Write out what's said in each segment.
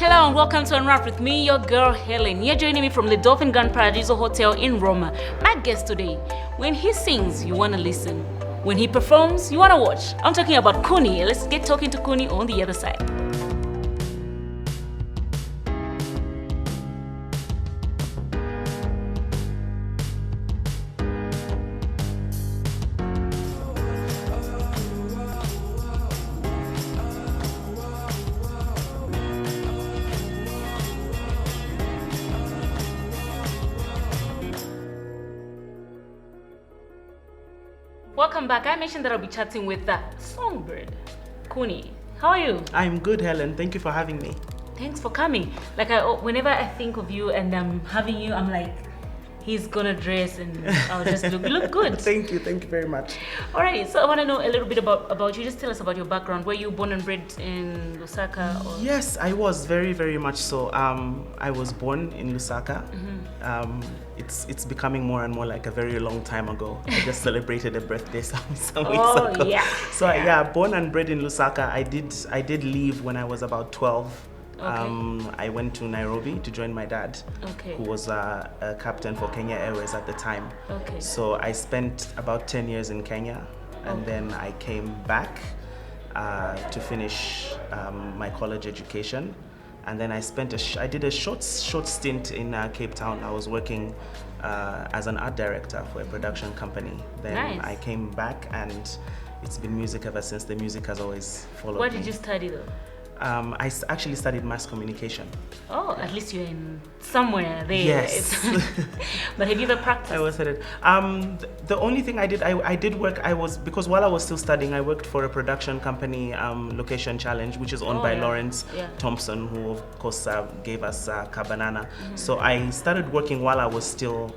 Hello and welcome to Unwrapped with me, your girl Hellen. You're joining me from the Dolphin Grand Paradiso Hotel in Roma. My guest today, when he sings, you want to listen. When he performs, you want to watch. I'm talking about Kuni. Let's get talking to Kuni on the other side. Welcome back. I mentioned that I'll be chatting with the songbird, Kuni. How are you? I'm good, Helen. Thank you for having me. Thanks for coming. Whenever I think of you and I'm having you, I'm like, he's gonna dress and I'll just look good. Thank you very much. Alright, so I want to know a little bit about you. Just tell us about your background. Were you born and bred in Lusaka? Or? Yes, I was very much so. I was born in Lusaka. Mm-hmm. It's becoming more and more like a very long time ago. I just celebrated a birthday some weeks ago. Yeah. So born and bred in Lusaka. I did leave when I was about 12. Okay. I went to Nairobi to join my dad, who was a captain for Kenya Airways at the time. Okay. So I spent about 10 years in Kenya, and then I came back to finish my college education. And then I did a short stint in Cape Town. I was working as an art director for a production company. Then I came back, and it's been music ever since. The music has always followed me. What did you study though? I actually studied mass communication. Oh, at least you're in somewhere there. Yes. But have you ever practiced? I was headed. The only thing I did work. Because while I was still studying, I worked for a production company, Location Challenge, which is owned by Lawrence Thompson, who of course gave us Cabanana. Mm-hmm. So I started working while I was still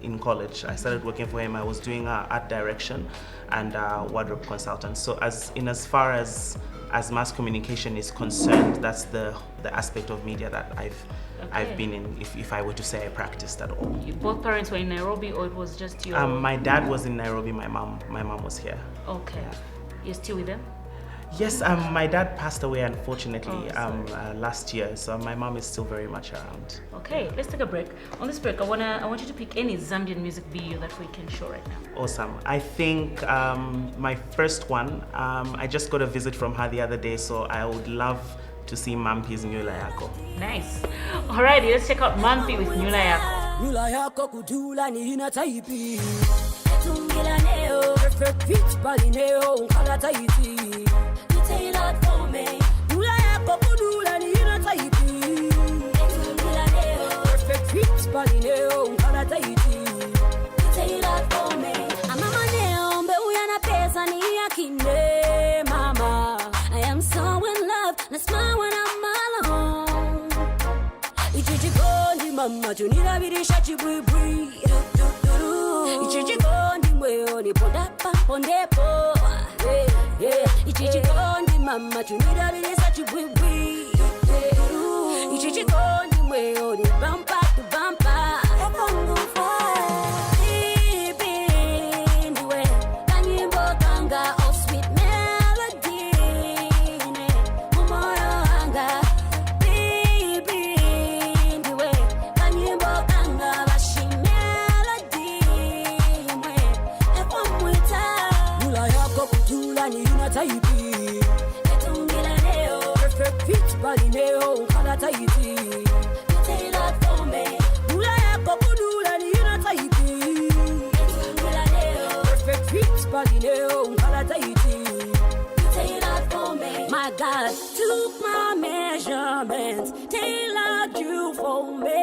in college. I started working for him. I was doing art direction and wardrobe consultant. So as far as mass communication is concerned, that's the aspect of media that I've been in, if I were to say I practiced at all. Both parents were in Nairobi, or it was just your... My dad was in Nairobi, my mom was here. Okay. Yeah. You're still with them? Yes, my dad passed away unfortunately last year, so my mom is still very much around. Okay, let's take a break. On this break, I want you to pick any Zambian music video that we can show right now. Awesome. I think my first one, I just got a visit from her the other day, so I would love to see Mampi's Nyula Yako. Nice. Alrighty, let's check out Mampi with Nyula Yako. Nyula Yako kudula ni ina taipi. Tungila neo, perfect pitch bali neo, unkala taipi. Tailored for me. Nyula Yako kudula ni ina taipi. Tungila neo, perfect pitch bali neo, unkala taipi. Tailored for me. Amama neo, mbe uyana pesa ni yakine, mama. I am so in love, na smile when I'm alone. Ichichikondi mama, junira birisha chibwibwi. Ichichikondi mweo ni pondapa, pondepo. Ichichikondi mama, junira birisha chibwibwi. Ichichikondi mweo ni bumper to bumper. Ekongu fire. Balineo, kala taiti. Tailored for me. Nyula Yako kudula ni ina taiti. Perfect fit, balineo, kala taiti. Tailored for me. My God, took my measurements, tailored you for me.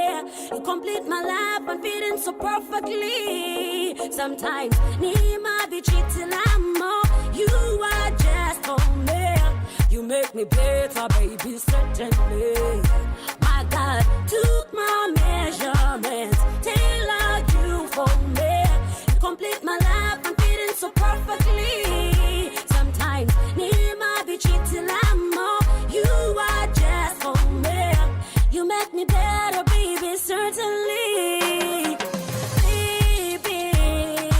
You complete my life and fitting so perfectly. Sometimes, Nima be cheating, I'm more. You are just for me. You make me better, baby, certainly. My God, took my measurements, tailored you for me. You complete my life and fitting so perfectly. Sometimes, Nima be cheating, I'm more. You are just for me. You make me better, baby, certainly. Baby,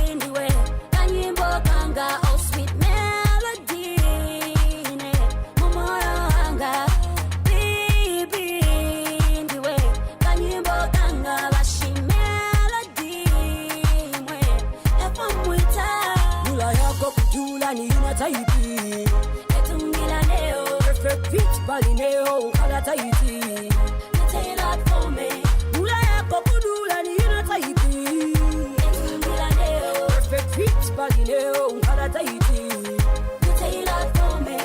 anyway, Kanyimbo Kanga, oh sweet melody. Baby, Tahiti. Etungila neo, perfect fit, balineo, kala Tahiti. Say that for me. Mula ya kokudula ni ina Tahiti. Etungila neo, perfect fit, balineo, kala Tahiti. Say that for me.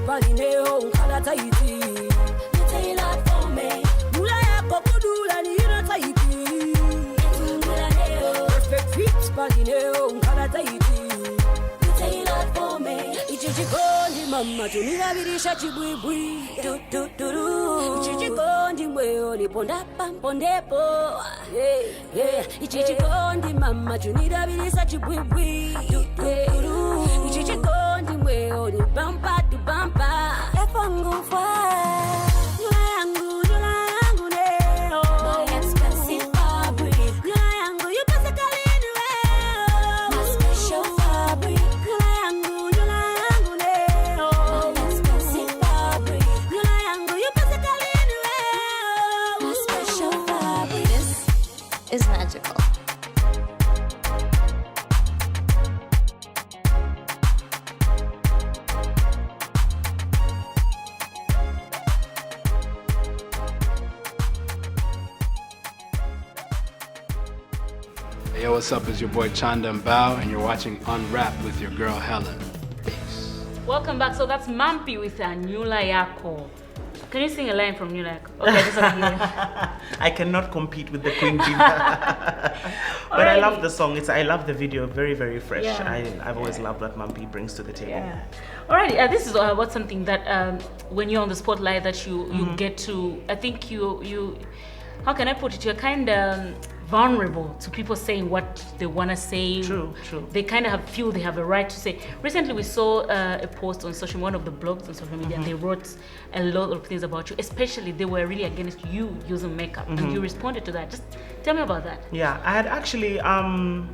Balineo, Kala Tahiti. You say that for me. Mula ya kokudula ni ina Tahiti. Balineo, perfect fit. Balineo, Kala Tahiti. You say that for me. Ichichikondi mama tunira virisha chibwibwi. Du du du du. Ichichikondi mweo ni pondapa pondepo. Yeah. Ichichikondi mama tunira virisha chibwibwi. Du du du. Ichichikondi mweo ni bampa. My expensive fabric. You basically my special fabric. My expensive fabric. You basically my special fabric. This is magical. Yo, what's up? It's your boy Chanda Mbao, and you're watching Unwrapped with your girl Hellen. Peace. Welcome back. So that's Mampi with Nyula Yako. Can you sing a line from Nyula Yako? Okay, this one here. I cannot compete with the Queen Bee. But I love the song. I love the video. Very, very fresh. Yeah. I've always loved what Mampi brings to the table. Yeah. Alrighty, this is what's something that when you're on the spotlight that you get to. I think you how can I put it? You're kind of vulnerable to people saying what they want to say. True. They kind of feel they have a right to say. Recently, we saw a post on one of the blogs on social media, and they wrote a lot of things about you. Especially, they were really against you using makeup, and you responded to that. Just tell me about that. Yeah, I had actually I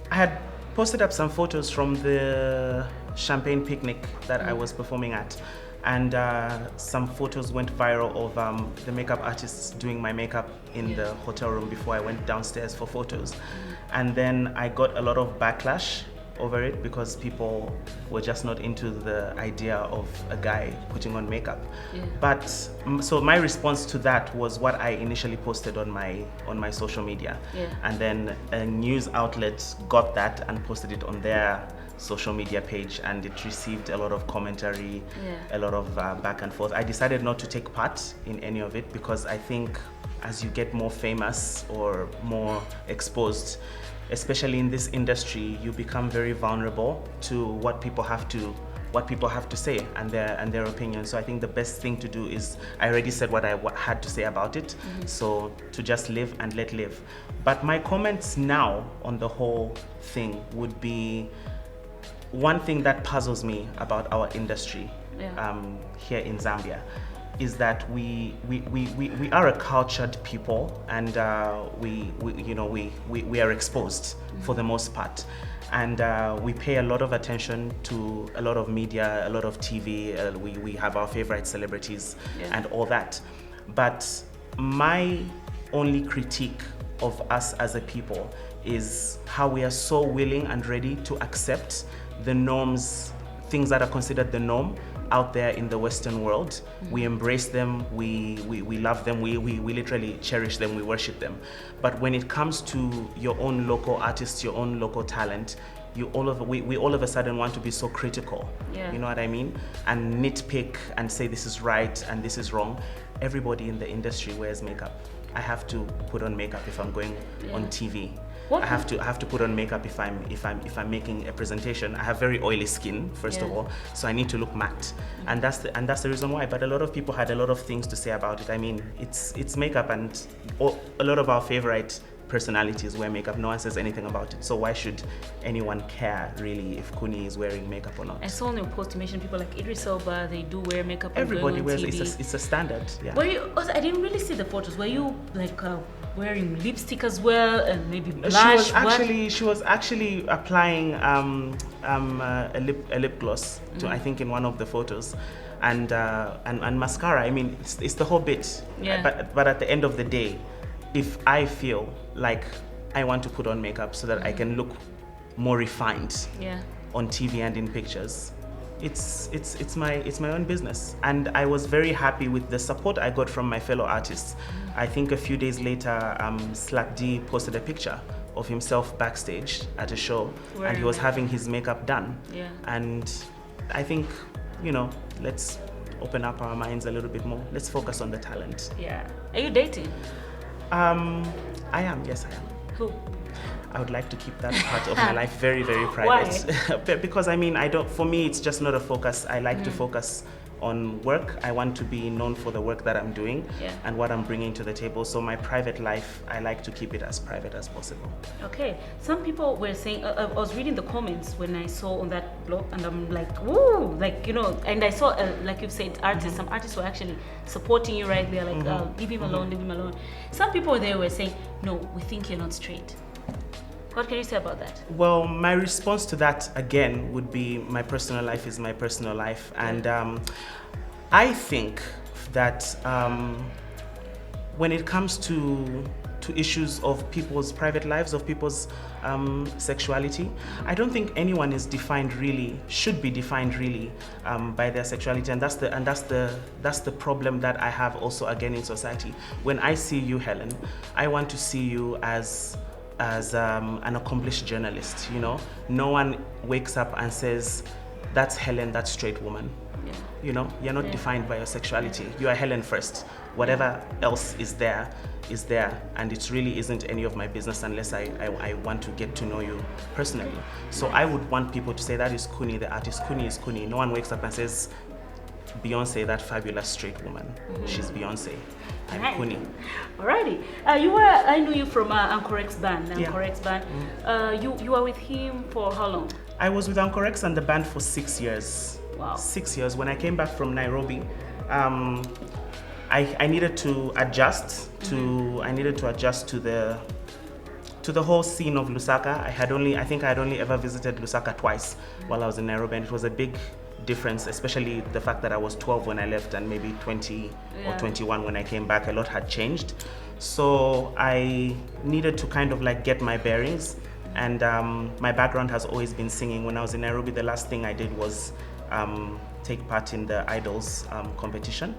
had posted up some photos from the champagne picnic that I was performing at. And some photos went viral of the makeup artists doing my makeup in the hotel room before I went downstairs for photos. And then I got a lot of backlash over it because people were just not into the idea of a guy putting on makeup. But so my response to that was what I initially posted on my social media. And then a news outlet got that and posted it on their social media page, and it received a lot of commentary, a lot of back and forth. I decided not to take part in any of it because I think as you get more famous or more exposed, especially in this industry, you become very vulnerable to what people have to say and their opinion. So I think the best thing to do is, I already said what I had to say about it, so to just live and let live. But my comments now on the whole thing would be, one thing that puzzles me about our industry here in Zambia is that we are a cultured people, and we are exposed for the most part, and we pay a lot of attention to a lot of media, a lot of TV. We have our favorite celebrities and all that. But my only critique of us as a people is how we are so willing and ready to accept the norms, things that are considered the norm out there in the Western world. We embrace them, we love them, we literally cherish them, we worship them. But when it comes to your own local artists, your own local talent, we all of a sudden want to be so critical. You know what I mean? And nitpick and say this is right and this is wrong. Everybody in the industry wears makeup. I have to put on makeup if I'm going on TV. I have to put on makeup if I'm making a presentation. I have very oily skin, first of all, so I need to look matte, and that's the reason why. But a lot of people had a lot of things to say about it. I mean, it's makeup, and a lot of our favorite personalities wear makeup. No one says anything about it. So why should anyone care really if Kuni is wearing makeup or not? I saw on your post you mentioned people like Idris Elba, they do wear makeup. Everybody wears TV. It's a standard. Yeah. Were you? Also, I didn't really see the photos. Were you like wearing lipstick as well and maybe blush? She was actually applying a lip gloss to, I think, in one of the photos. And mascara. I mean, it's the whole bit. Yeah. But at the end of the day, if I feel like I want to put on makeup so that I can look more refined on TV and in pictures, it's my own business. And I was very happy with the support I got from my fellow artists. I think a few days later, Slack D posted a picture of himself backstage at a show, and he was having his makeup done. Yeah. And I think, let's open up our minds a little bit more. Let's focus on the talent. Yeah. Are you dating? I am. Yes, I am. Who? I would like to keep that part of my life very, very private. Why? Because for me, it's just not a focus. I like to focus on work. I want to be known for the work that I'm doing and what I'm bringing to the table. So my private life, I like to keep it as private as possible. Okay. Some people were saying, I was reading the comments when I saw on that blog, and I'm like, woo, and I saw, like you've said, artists, some artists were actually supporting you right there, like, leave him alone, leave him alone. Some people there were saying, no, we think you're not straight. What can you say about that? Well, my response to that, again, would be my personal life is my personal life. And I think that when it comes to issues of people's private lives, of people's sexuality, I don't think anyone is should be defined really by their sexuality. And that's the problem that I have also again in society. When I see you, Helen, I want to see you as an accomplished journalist. No one wakes up and says, that's Helen, that straight woman. You're not defined by your sexuality. You are Helen first. Whatever else is there, and it really isn't any of my business unless I want to get to know you personally. So I would want people to say, that is Kuni, the artist. Kuni is Kuni. No one wakes up and says, Beyonce, that fabulous straight woman. She's Beyonce. I'm Kuni. Alrighty. I knew you from Uncle Rex band. You were with him for how long? I was with Uncle Rex and the band for 6 years. Wow. 6 years. When I came back from Nairobi, I needed to adjust to the whole scene of Lusaka. I think I had only ever visited Lusaka twice while I was in Nairobi, and it was a big difference, especially the fact that I was 12 when I left and maybe 20 or 21 when I came back. A lot had changed. So I needed to kind of like get my bearings, and my background has always been singing. When I was in Nairobi, the last thing I did was take part in the Idols competition.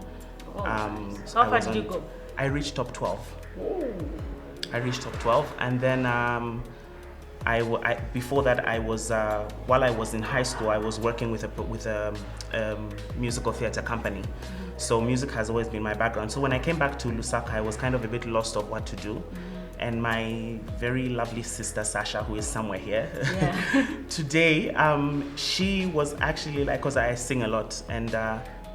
So how far did you go? I reached top 12. Ooh. I reached top 12, and then before that, I was while I was in high school, I was working with a musical theater company. So music has always been my background. So when I came back to Lusaka, I was kind of a bit lost of what to do. And my very lovely sister Sasha, who is somewhere here today, she was actually like, because I sing a lot, and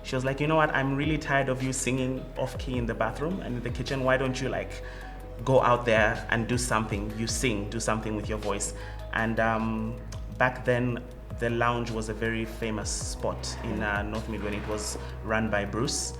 she was like, you know what, I'm really tired of you singing off key in the bathroom and in the kitchen. Why don't you like go out there and do something? You sing, do something with your voice. And back then, the Lounge was a very famous spot in North Mid when it was run by Bruce.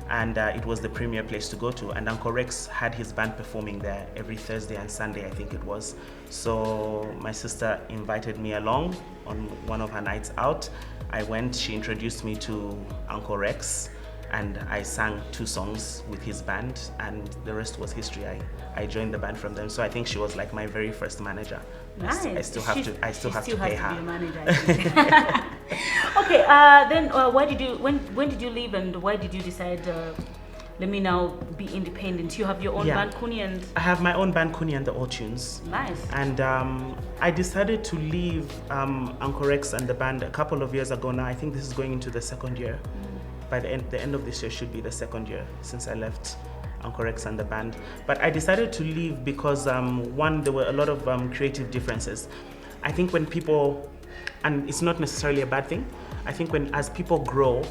And it was the premier place to go to. And Uncle Rex had his band performing there every Thursday and Sunday, I think it was. So my sister invited me along on one of her nights out. I went, she introduced me to Uncle Rex, and I sang 2 songs with his band, and the rest was history. I joined the band from them. So I think she was like my very first manager. Nice. I still have to pay her. Be a manager, okay. Then when did you leave, and why did you decide? Let me now be independent. You have your own band, Kuni, and I have my own band, Kuni and the All Tunes. Nice. And I decided to leave Uncle Rex and the band a couple of years ago now. I think this is going into the 2nd year. By the end of this year should be the 2nd year since I left Uncle Rex and the band. But I decided to leave because one, there were a lot of creative differences. I think when people, and it's not necessarily a bad thing, I think as people grow,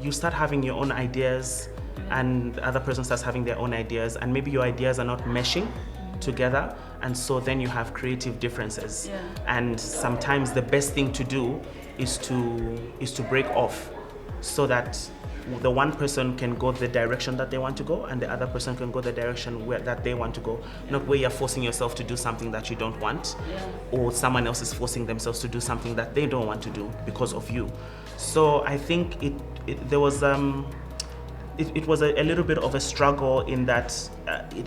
you start having your own ideas, and the other person starts having their own ideas, and maybe your ideas are not meshing together, and so then you have creative differences. Yeah. And sometimes the best thing to do is to break off, so that the one person can go the direction that they want to go, and the other person can go the direction that they want to go. Not where you're forcing yourself to do something that you don't want, or someone else is forcing themselves to do something that they don't want to do because of you. So I think there was it was a little bit of a struggle in that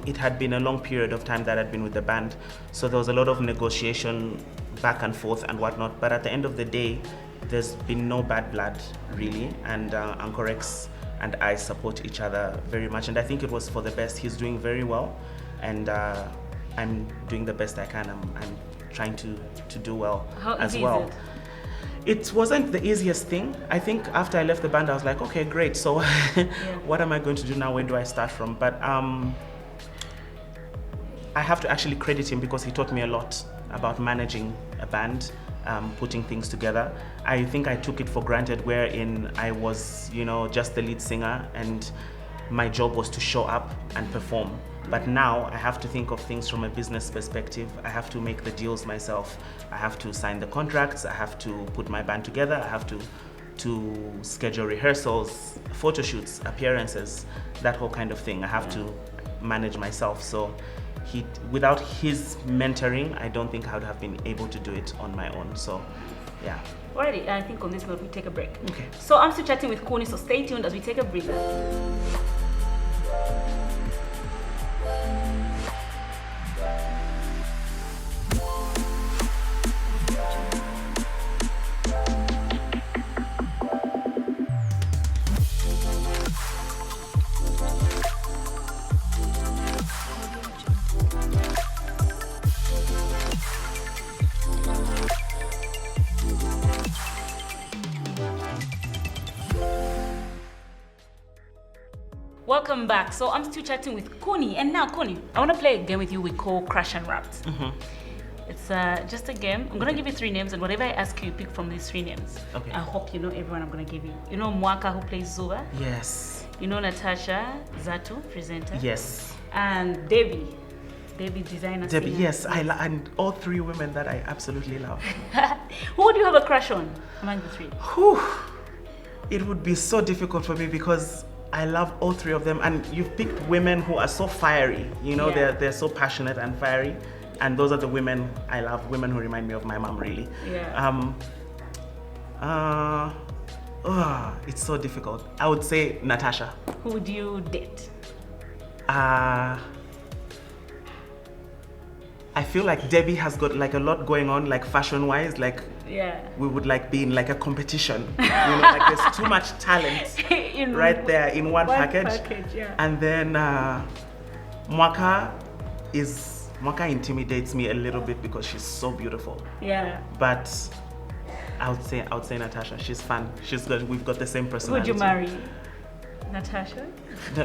it had been a long period of time that I'd been with the band. So there was a lot of negotiation back and forth and whatnot. But at the end of the day, there's been no bad blood, really. And Uncle Rex and I support each other very much. And I think it was for the best. He's doing very well. And I'm doing the best I can. I'm trying to do well as well. It wasn't the easiest thing. I think after I left the band, I was like, okay, great. So what am I going to do now? Where do I start from? But I have to actually credit him because he taught me a lot about managing a band, putting things together. I think I took it for granted, wherein I was, just the lead singer and my job was to show up and perform. But now I have to think of things from a business perspective. I have to make the deals myself. I have to sign the contracts. I have to put my band together. I have to schedule rehearsals, photo shoots, appearances, that whole kind of thing. I have to manage myself. So without his mentoring, I don't think I would have been able to do it on my own. So, yeah. Alrighty, I think on this note we take a break. Okay. So I'm still chatting with Kuni, so stay tuned as we take a breather. Welcome back. So I'm still chatting with Kuni, and now Kuni, I want to play a game with you we call Crash and Wrapped. It's just a game. I'm gonna give you 3 names, and whatever I ask you, you pick from these 3 names. Okay. I hope you know everyone I'm gonna give you. You know Mwaka, who plays Zuba? Yes. You know Natasha Zatu, presenter? Yes. And Debbie designer. Debbie, singer. yes. And all 3 women that I absolutely love. Who do you have a crush on among the 3? Whew. It would be so difficult for me because I love all 3 of them, and you've picked women who are so fiery. They're so passionate and fiery, and those are the women I love. Women who remind me of my mom, really. Yeah. It's so difficult. I would say Natasha. Who would you date? I feel like Debbie has got like a lot going on, like fashion-wise. Like we would like be in like a competition. Like there's too much talent right there in one package. Yeah. And then Mwaka intimidates me a little bit because she's so beautiful. Yeah. But I would say Natasha. She's fun. We've got the same personality. Would you marry Natasha?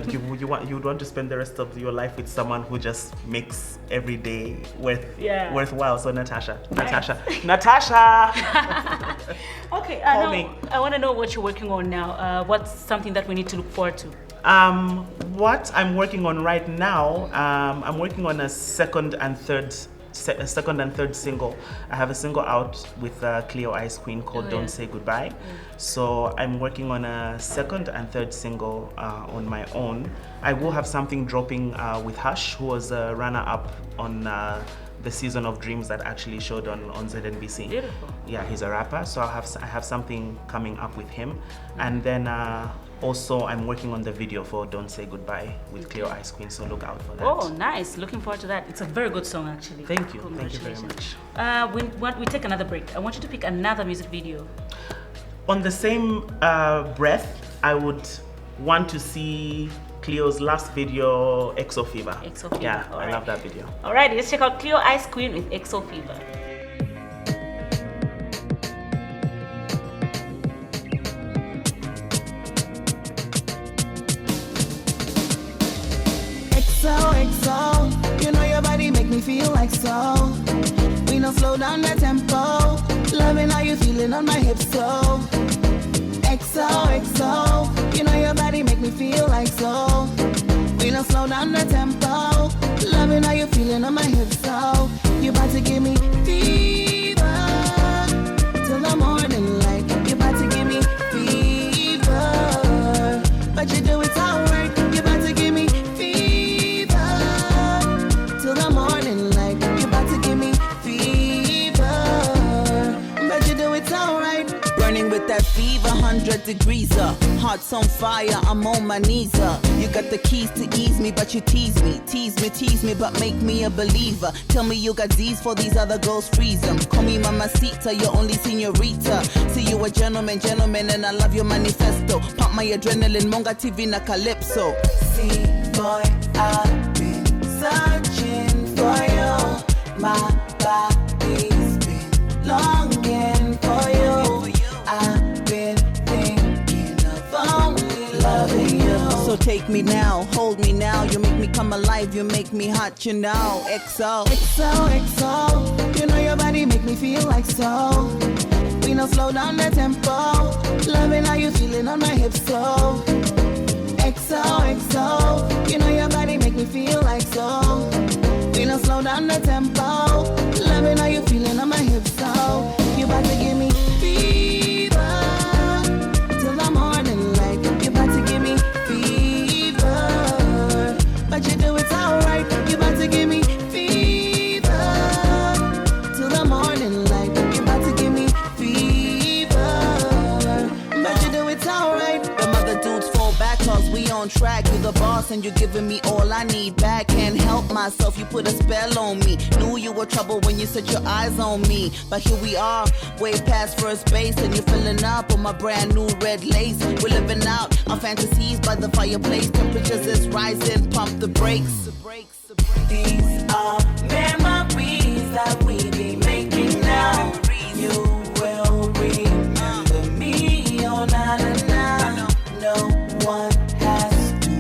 You would want to spend the rest of your life with someone who just makes every day worthwhile. So Natasha. Okay, Call me. I want to know what you're working on now. What's something that we need to look forward to? What I'm working on right now, I'm working on a second and third single. I have a single out with Cleo Ice Queen called Don't Say Goodbye. So I'm working on a second and third single on my own. I will have something dropping with Hush, who was a runner-up on the Season of Dreams that actually showed on ZNBC. Beautiful. Yeah, he's a rapper, so I have something coming up with him. And then also I'm working on the video for Don't Say Goodbye with Cleo Ice Queen, so look out for that. Oh, nice. Looking forward to that. It's a very good song, actually. Thank you. Thank you very much. We take another break. I want you to pick another music video. On the same breath, I would want to see Cleo's last video, Exo Fever. Exo Fever. Yeah, All I right. love that video. All right, let's check out Cleo Ice Queen with Exo Fever. XO, you know your body make me feel like so. We don't slow down the tempo. Loving how you feeling on my hips so. XO, you know your body make me feel like so. We don't slow down the tempo. Loving how you feeling on my hips, so you about to give me fever till the morning light. You about to give me fever, but you do it alright. You about to give me fever till the morning light. You about to give me fever, but you do it alright. Burning with that fever, 100 degrees up. Heart's on fire, I'm on my knees up. You got the keys to ease me, but you tease me, but make me a believer. Tell me you got Z's for these other girls, freeze them. Call me mamacita, you're only señorita. See you a gentleman, and I love your manifesto. Pump my adrenaline, monga TV na calypso. See, boy, I've been searching for you. My body's been longing for you. I've been thinking of only loving you. So take me now, hold me now. You make me come alive, you make me hot, you know. XO, XO. You know your body make me feel like so. We don't slow down the tempo. Loving how you feeling on my hips, so. XO, XO. You know your body make me feel like so. We don't slow down the tempo. Loving how you feeling on my hips, so. You about to give me fever till the morning light. You about to give me fever, but you do it alright. You about to give me fever till the morning light. You about to give me fever, but you do it alright. The mother dudes fall back cause we on track. You the boss and you giving me all I need back. Can't help myself, you put a spell on me. Knew you were trouble when you set your eyes on me, but here we are, way past first base, and you're filling up on my brand new red lace. We're living out our fantasies by the fireplace. Temperatures is rising, pump the brakes. These are memories that we be making now. You will remember me, oh na na na. No one has to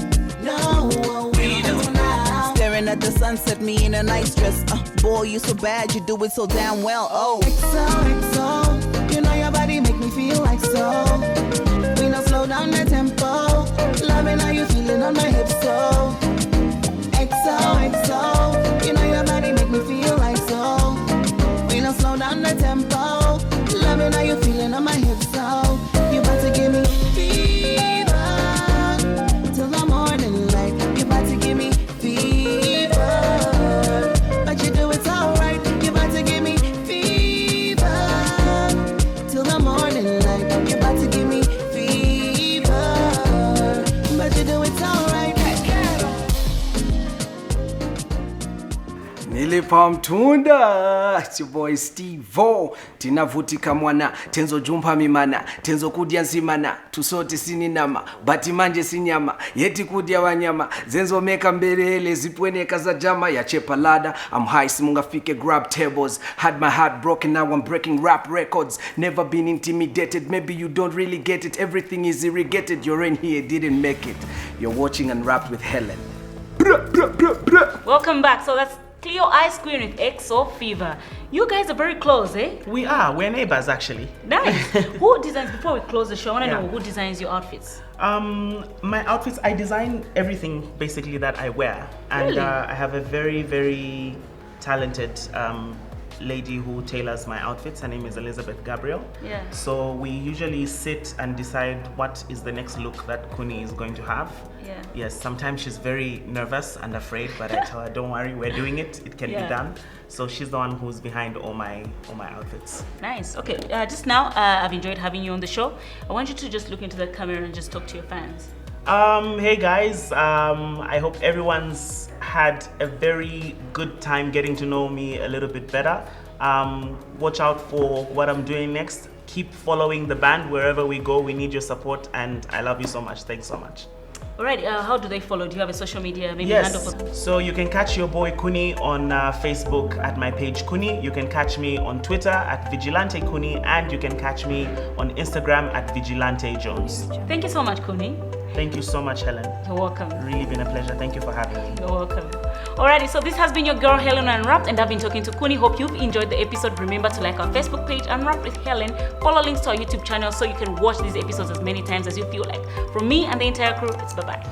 know what we do now. Staring at the sunset, me in a nice dress. Boy, you so bad, you do it so damn well. Oh, XO, XO. You know your body make me feel like so. We don't slow down the tempo. Loving how you feeling on my hips, so. XO, XO. You know your body make me feel like so. We don't slow down the tempo. Loving how you feeling on my hips, so. You about to give me fever till the morning light. You about to give me fever, but you do it alright. You about to give me fever till the morning light. You about to give me fever, but you do it alright. Nilipa mtunda, it's your boy Steve-O. Tinavutika mwana, tenzo jumpa mimana, tenzo kudia nzimana, tusote sini nama, bati manje sinyama, yeti kudia wanyama, zenzo meka mbelele, zipwene kaza jama, ya chepa lada, I'm high, simunga fike grab tables, had my heart broken, now I'm breaking rap records, never been intimidated, maybe you don't really get it, everything is irrigated, you're in here, didn't make it, you're watching Unwrapped with Hellen. Welcome back. So that's Cleo Ice Queen with XO Fever. You guys are very close, eh? We're neighbors actually. Nice. Who designs, before we close the show, I want to know who designs your outfits? My outfits, I design everything basically that I wear. And really? I have a very, very talented lady who tailors my outfits. Her name is Elizabeth Gabriel. Yeah. So we usually sit and decide what is the next look that Kuni is going to have. Yeah. Yes, sometimes she's very nervous and afraid, but I tell her, don't worry, we're doing it. It can be done. So she's the one who's behind all my outfits. Nice. Okay. Just now, I've enjoyed having you on the show. I want you to just look into the camera and just talk to your fans. Hey guys, I hope everyone's had a very good time getting to know me a little bit better. Watch out for what I'm doing next. Keep following the band wherever we go. We need your support, and I love you so much. Thanks so much. All right, how do they follow? Do you have a social media maybe handle? For... So you can catch your boy Kuni on Facebook at my page Kuni. You can catch me on Twitter at Vigilante Kuni, and you can catch me on Instagram at Vigilante Jones. Thank you so much, Kuni. Thank you so much, Helen. You're welcome. Really been a pleasure. Thank you for having me. You're welcome. Alrighty, so this has been your girl Hellen Unwrapped, and I've been talking to Kuni. Hope you've enjoyed the episode. Remember to like our Facebook page, Unwrapped with Hellen. Follow links to our YouTube channel so you can watch these episodes as many times as you feel like. From me and the entire crew, it's bye-bye.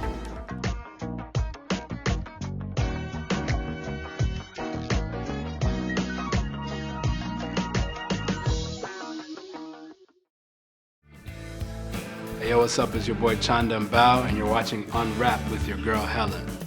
Hey, what's up? It's your boy Chanda Mbao, and you're watching Unwrapped with your girl Hellen.